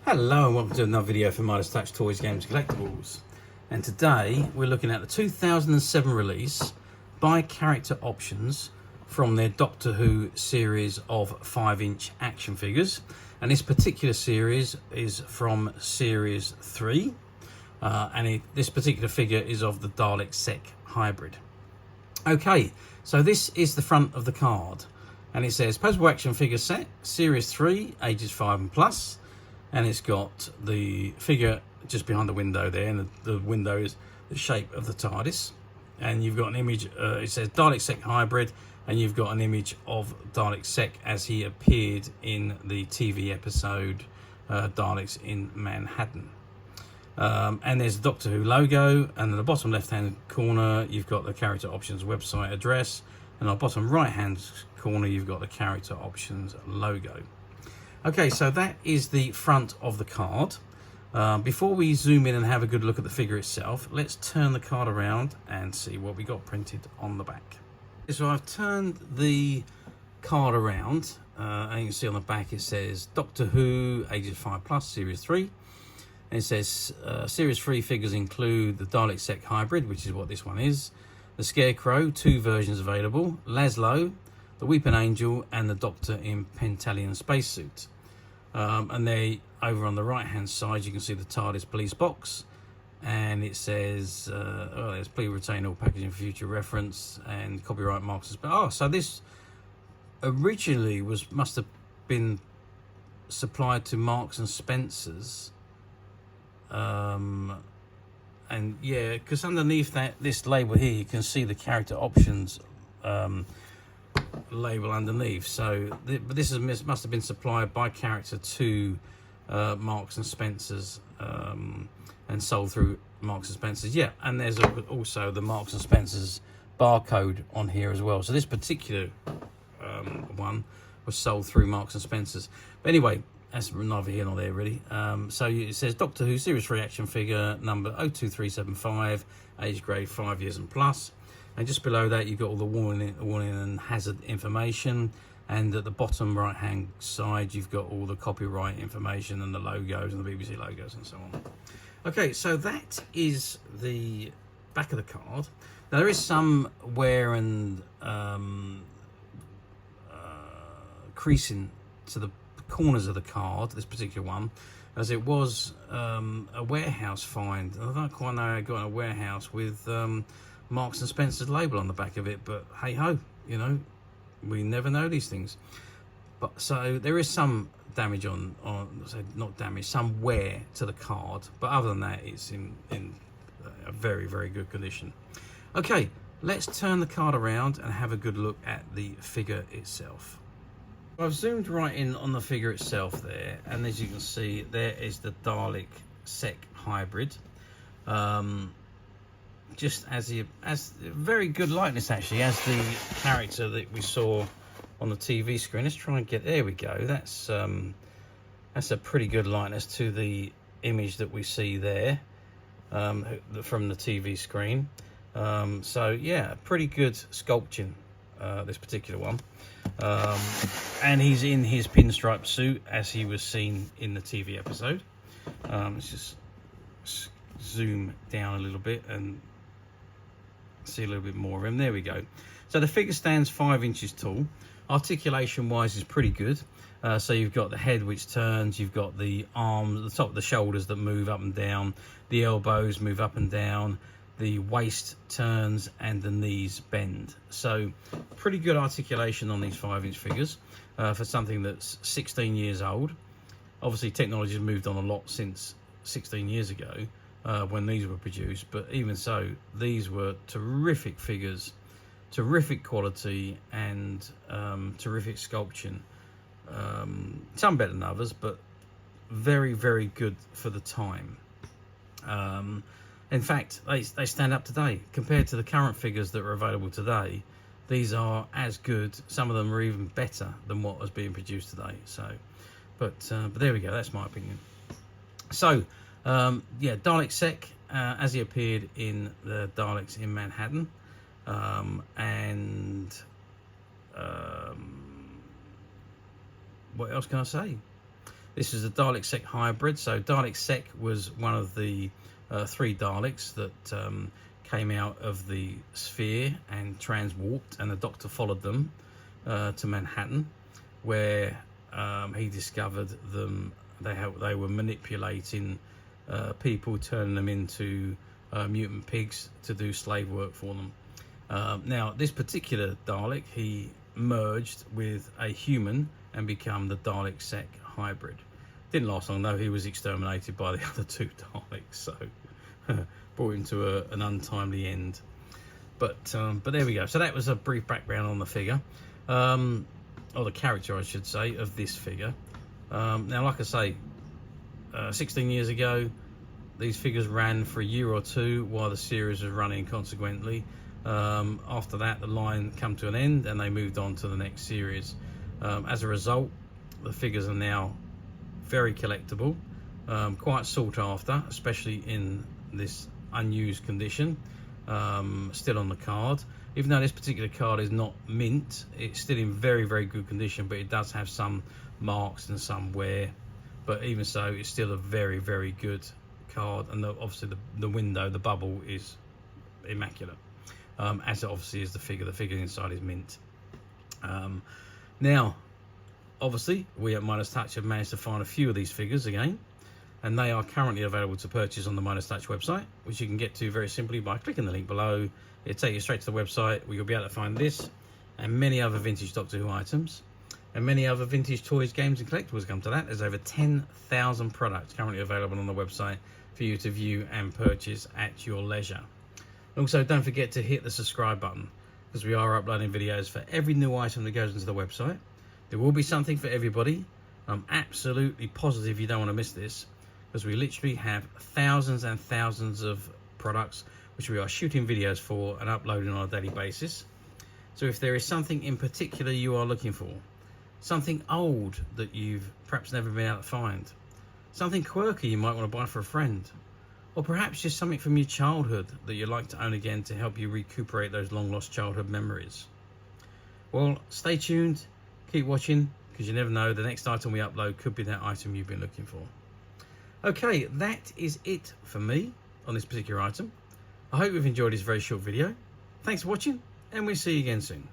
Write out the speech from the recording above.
Hello and welcome to another video from Midas Touch Toys, Games and Collectibles. And today we're looking at the 2007 release by Character Options from their Doctor Who series of 5-inch action figures. And this particular series is from Series 3. This particular figure is of the Dalek Sec hybrid. Okay, so this is the front of the card. And it says Poseable Action Figure Set, Series 3, ages 5 and plus. And it's got the figure just behind the window there, and the window is the shape of the TARDIS. And you've got an image, it says Dalek Sec Hybrid, and you've got an image of Dalek Sec as he appeared in the TV episode Daleks in Manhattan. And there's the Doctor Who logo, and at the bottom left-hand corner you've got the Character Options website address, and on the bottom right-hand corner you've got the Character Options logo. Okay, so that is the front of the card. Before we zoom in and have a good look at the figure itself, let's turn the card around and see what we got printed on the back. So I've turned the card around, and you can see on the back it says Doctor Who, ages 5 plus, Series 3. And it says Series 3 figures include the Dalek Sec Hybrid, which is what this one is, the Scarecrow, 2 versions available, Laszlo, the Weeping Angel, and the Doctor in Pentalion spacesuit. And they, over on the right hand side, you can see the TARDIS police box, and it says there's please retain all packaging for future reference and copyright marks. So this originally must have been supplied to Marks and Spencer's, and yeah, because underneath this label here you can see the Character Options label underneath. So but this must have been supplied by Character to Marks and Spencer's, and sold through Marks and Spencer's. Yeah, and there's also the Marks and Spencer's barcode on here as well. So this particular one was sold through Marks and Spencer's. But anyway, that's neither here nor there really. So it says Doctor Who Series 3 action figure number 02375, age grade 5 years and plus. And just below that you've got all the warning and hazard information, and at the bottom right hand side you've got all the copyright information and the logos and the BBC logos and so on. Okay, so that is the back of the card. Now there is some wear and creasing to the corners of the card, this particular one, as it was a warehouse find. I don't quite know how I got in a warehouse with Marks and Spencer's label on the back of it, but hey ho, you know, we never know these things. But so there is some damage on not damage, some wear to the card, but other than that it's in a very, very good condition. Okay, let's turn the card around and have a good look at the figure itself. I've zoomed right in on the figure itself there, and as you can see there is the Dalek Sec Hybrid. Just as very good likeness actually as the character that we saw on the TV screen. Let's try and get, there we go, that's a pretty good likeness to the image that we see there from the TV screen. So yeah, pretty good sculpting, this particular one. And he's in his pinstripe suit as he was seen in the TV episode. Let's just zoom down a little bit and see a little bit more of him. There we go. So the figure stands 5 inches tall. Articulation wise is pretty good. So you've got the head which turns, you've got the arms, the top of the shoulders that move up and down, the elbows move up and down, the waist turns, and the knees bend. So pretty good articulation on these 5-inch figures for something that's 16 years old. Obviously technology has moved on a lot since 16 years ago when these were produced, but even so, these were terrific figures, terrific quality, and terrific sculpting. Some better than others, but very, very good for the time. In fact, they stand up today compared to the current figures that are available today. These are as good, some of them are even better than what was being produced today. So but there we go, that's my opinion. So yeah, Dalek Sec as he appeared in the Daleks in Manhattan, and what else can I say? This is a Dalek Sec hybrid. So Dalek Sec was one of the 3 Daleks that came out of the sphere and transwarped, and the Doctor followed them to Manhattan, where he discovered them. They were manipulating people, turning them into mutant pigs to do slave work for them. Now, this particular Dalek, he merged with a human and become the Dalek Sec hybrid. Didn't last long though. He was exterminated by the other 2 Daleks, so brought him to an untimely end. But there we go. So that was a brief background on the figure, or the character, I should say, of this figure. Now, like I say, 16 years ago, these figures ran for a year or 2 while the series was running. Consequently, after that, the line came to an end and they moved on to the next series. As a result, the figures are now very collectible, quite sought after, especially in this unused condition, still on the card. Even though this particular card is not mint, it's still in very, very good condition, but it does have some marks and some wear. But even so, it's still a very, very good card, and obviously the window, the bubble, is immaculate, as it obviously is the figure. The figure inside is mint. Now, obviously, we at Midas Touch have managed to find a few of these figures again, and they are currently available to purchase on the Midas Touch website, which you can get to very simply by clicking the link below. It'll take you straight to the website where you'll be able to find this and many other vintage Doctor Who items, and many other vintage toys, games and collectibles. Come to that. There's over 10,000 products currently available on the website for you to view and purchase at your leisure. Also, don't forget to hit the subscribe button, because we are uploading videos for every new item that goes into the website. There will be something for everybody. I'm absolutely positive you don't want to miss this, because we literally have thousands and thousands of products which we are shooting videos for and uploading on a daily basis. So if there is something in particular you are looking for, something old that you've perhaps never been able to find, something quirky you might want to buy for a friend, or perhaps just something from your childhood that you'd like to own again to help you recuperate those long lost childhood memories, well, stay tuned, keep watching, because you never know, the next item we upload could be that item you've been looking for. Okay, that is it for me on this particular item. I hope you've enjoyed this very short video. Thanks for watching, and we'll see you again soon.